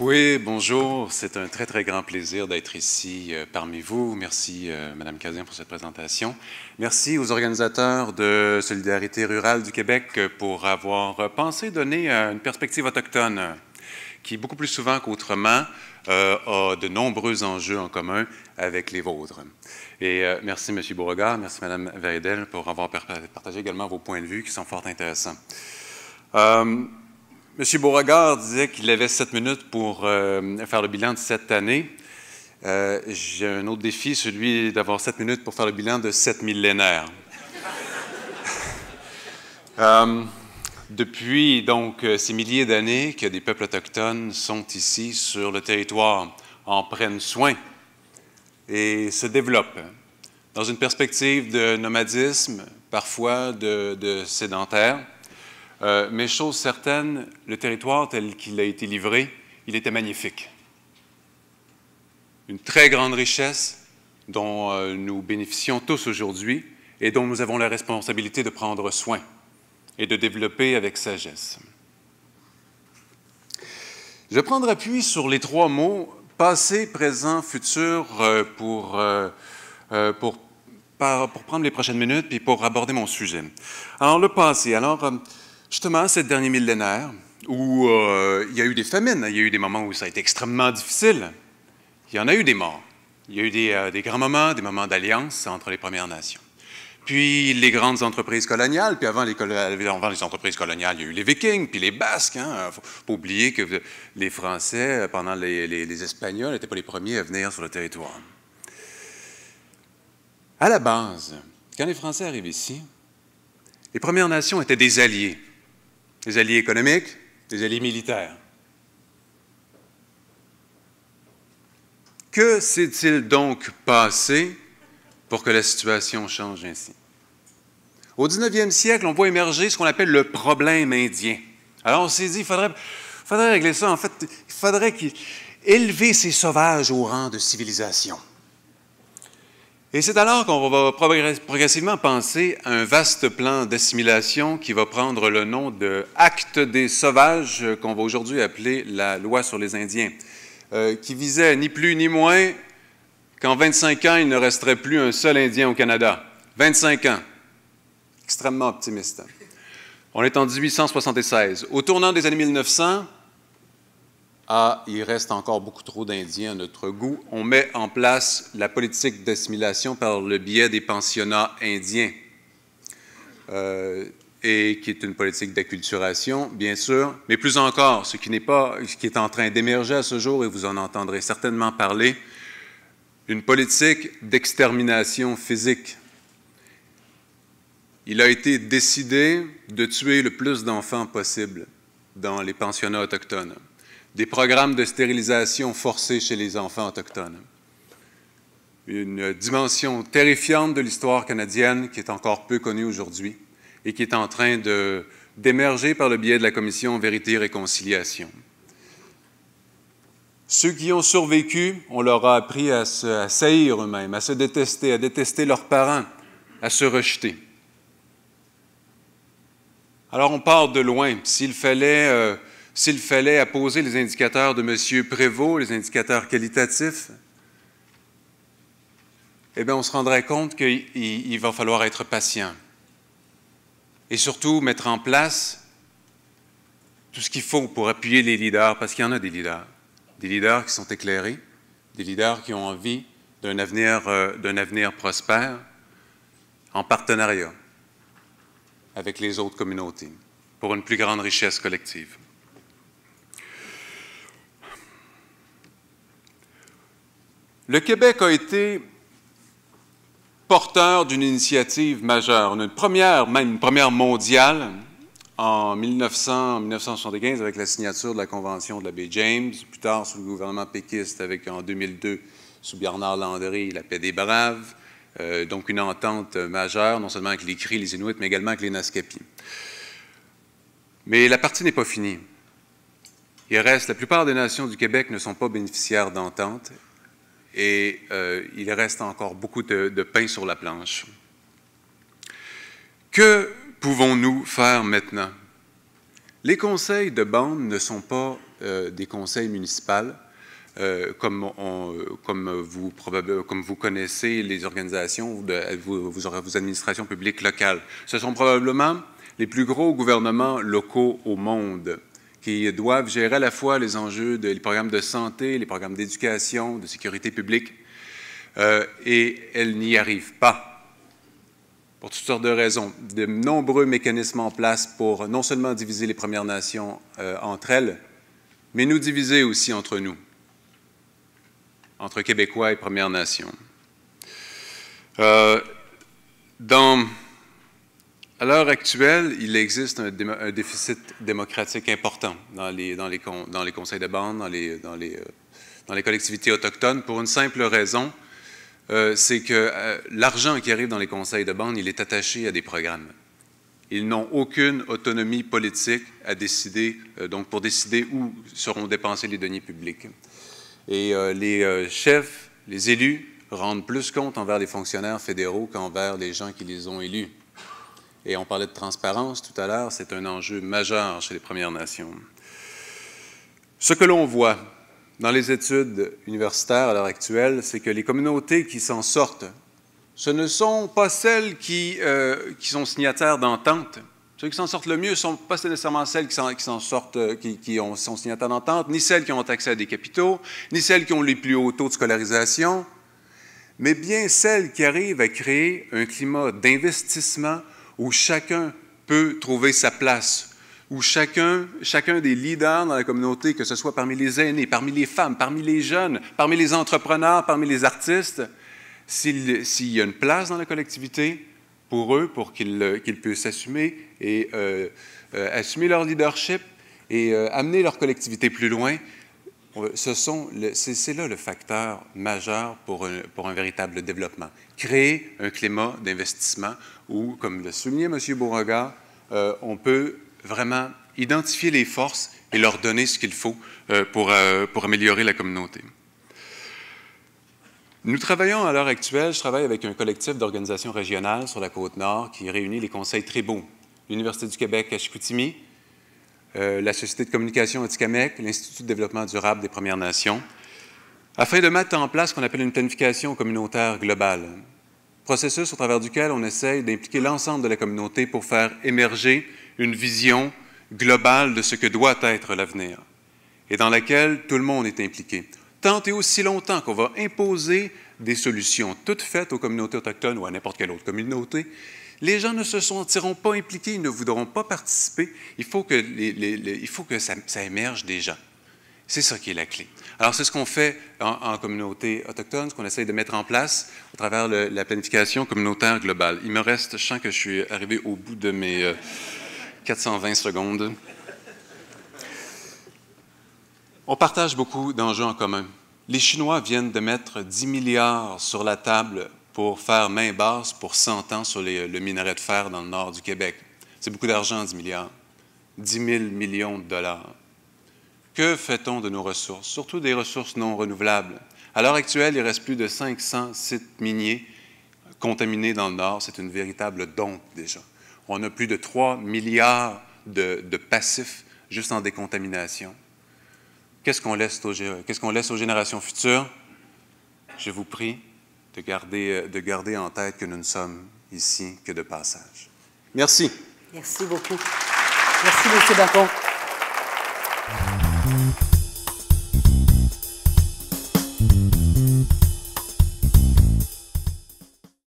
Oui, bonjour. C'est un très, très grand plaisir d'être ici parmi vous. Merci, Madame Cazin, pour cette présentation. Merci aux organisateurs de Solidarité rurale du Québec pour avoir pensé donner une perspective autochtone qui, beaucoup plus souvent qu'autrement, a de nombreux enjeux en commun avec les vôtres. Et merci, M. Beauregard, merci, Mme Veidel, pour avoir partagé également vos points de vue qui sont fort intéressants. M. Beauregard disait qu'il avait 7 minutes pour faire le bilan de cette année. J'ai un autre défi, celui d'avoir 7 minutes pour faire le bilan de 7 millénaires. Depuis donc ces milliers d'années que des peuples autochtones sont ici sur le territoire, en prennent soin et se développent dans une perspective de nomadisme, parfois de sédentaire. Mais chose certaine, le territoire tel qu'il a été livré, il était magnifique. Une très grande richesse dont nous bénéficions tous aujourd'hui et dont nous avons la responsabilité de prendre soin et de développer avec sagesse. Je vais prendre appui sur les 3 mots « passé, présent, futur » pour prendre les prochaines minutes puis pour aborder mon sujet. Alors, le passé. Justement, ce dernier millénaire, où il y a eu des famines, il y a eu des moments où ça a été extrêmement difficile, il y en a eu des morts. Il y a eu des grands moments, des moments d'alliance entre les Premières Nations. Puis les grandes entreprises coloniales, puis avant les entreprises coloniales, il y a eu les Vikings, puis les Basques. Il ne faut pas oublier que les Français, pendant les Espagnols, n'étaient pas les premiers à venir sur le territoire. À la base, quand les Français arrivent ici, les Premières Nations étaient des alliés économiques, des alliés militaires. Que s'est-il donc passé pour que la situation change ainsi? Au 19e siècle, on voit émerger ce qu'on appelle le problème indien. Alors on s'est dit, il faudrait régler ça. En fait, il faudrait élever ces sauvages au rang de civilisation. Et c'est alors qu'on va progressivement penser à un vaste plan d'assimilation qui va prendre le nom de « Acte des sauvages » qu'on va aujourd'hui appeler la loi sur les Indiens, qui visait ni plus ni moins qu'en 25 ans, il ne resterait plus un seul Indien au Canada. 25 ans. Extrêmement optimiste. On est en 1876. Au tournant des années 1900, il reste encore beaucoup trop d'Indiens à notre goût. On met en place la politique d'assimilation par le biais des pensionnats indiens, et qui est une politique d'acculturation, bien sûr, mais plus encore, ce qui est en train d'émerger à ce jour, et vous en entendrez certainement parler, une politique d'extermination physique. Il a été décidé de tuer le plus d'enfants possible dans les pensionnats autochtones. Des programmes de stérilisation forcée chez les enfants autochtones. Une dimension terrifiante de l'histoire canadienne qui est encore peu connue aujourd'hui et qui est en train d'émerger par le biais de la Commission Vérité et Réconciliation. Ceux qui ont survécu, on leur a appris à s'haïr eux-mêmes, à se détester, à détester leurs parents, à se rejeter. Alors on part de loin. S'il fallait apposer les indicateurs de M. Prévost, les indicateurs qualitatifs, eh bien, on se rendrait compte qu'il va falloir être patient. Et surtout, mettre en place tout ce qu'il faut pour appuyer les leaders, parce qu'il y en a des leaders. Des leaders qui sont éclairés, des leaders qui ont envie d'un avenir prospère, en partenariat avec les autres communautés, pour une plus grande richesse collective. Le Québec a été porteur d'une initiative majeure, une première mondiale, en 1975 avec la signature de la Convention de la baie James, plus tard sous le gouvernement péquiste avec en 2002 sous Bernard Landry la paix des Braves, donc une entente majeure, non seulement avec les Cris, les Inuits, mais également avec les Naskapi. Mais la partie n'est pas finie. La plupart des nations du Québec ne sont pas bénéficiaires d'entente et il reste encore beaucoup de pain sur la planche. Que pouvons-nous faire maintenant? Les conseils de bande ne sont pas des conseils municipaux, comme vous connaissez les organisations de vos administrations publiques locales. Ce sont probablement les plus gros gouvernements locaux au monde qui doivent gérer à la fois les enjeux des programmes de santé, les programmes d'éducation, de sécurité publique, et elles n'y arrivent pas. Pour toutes sortes de raisons, de nombreux mécanismes en place pour non seulement diviser les Premières Nations entre elles, mais nous diviser aussi entre nous, entre Québécois et Premières Nations. À l'heure actuelle, il existe un déficit démocratique important dans les conseils de bande, dans les collectivités autochtones, pour une simple raison, c'est que l'argent qui arrive dans les conseils de bande, il est attaché à des programmes. Ils n'ont aucune autonomie politique à décider, donc pour décider où seront dépensés les deniers publics. Et les chefs, les élus, rendent plus compte envers les fonctionnaires fédéraux qu'envers les gens qui les ont élus. Et on parlait de transparence tout à l'heure, c'est un enjeu majeur chez les Premières Nations. Ce que l'on voit dans les études universitaires à l'heure actuelle, c'est que les communautés qui s'en sortent, ce ne sont pas celles qui sont signataires d'entente. Ceux qui s'en sortent le mieux ne sont pas nécessairement celles qui sont signataires d'entente, ni celles qui ont accès à des capitaux, ni celles qui ont les plus hauts taux de scolarisation, mais bien celles qui arrivent à créer un climat d'investissement où chacun peut trouver sa place, où chacun des leaders dans la communauté, que ce soit parmi les aînés, parmi les femmes, parmi les jeunes, parmi les entrepreneurs, parmi les artistes, s'il y a une place dans la collectivité pour eux, pour qu'ils puissent assumer et assumer leur leadership et amener leur collectivité plus loin, c'est là le facteur majeur pour un véritable développement. Créer un climat d'investissement où, comme l'a souligné M. Beauregard, on peut vraiment identifier les forces et leur donner ce qu'il faut pour améliorer la communauté. Nous travaillons à l'heure actuelle, je travaille avec un collectif d'organisations régionales sur la Côte-Nord qui réunit les conseils tribaux, l'Université du Québec à Chicoutimi, la Société de communication Atikamekw, l'Institut de développement durable des Premières Nations, afin de mettre en place ce qu'on appelle une planification communautaire globale, processus au travers duquel on essaye d'impliquer l'ensemble de la communauté pour faire émerger une vision globale de ce que doit être l'avenir et dans laquelle tout le monde est impliqué. Tant et aussi longtemps qu'on va imposer des solutions toutes faites aux communautés autochtones ou à n'importe quelle autre communauté, les gens ne se sentiront pas impliqués, ils ne voudront pas participer. Il faut que ça émerge des gens. C'est ça qui est la clé. Alors, c'est ce qu'on fait en communauté autochtone, ce qu'on essaie de mettre en place au travers de la planification communautaire globale. Il me reste, je sens que je suis arrivé au bout de mes 420 secondes. On partage beaucoup d'enjeux en commun. Les Chinois viennent de mettre 10 milliards sur la table pour faire main basse pour 100 ans sur le minerai de fer dans le nord du Québec. C'est beaucoup d'argent, 10 milliards. 10 000 millions de dollars. Que fait-on de nos ressources, surtout des ressources non renouvelables? À l'heure actuelle, il reste plus de 500 sites miniers contaminés dans le nord. C'est une véritable dompe déjà. On a plus de 3 milliards de passifs juste en décontamination. Qu'est-ce qu'on laisse aux générations futures? Je vous prie de garder en tête que nous ne sommes ici que de passage. Merci. Merci beaucoup. Merci, M. Bacon.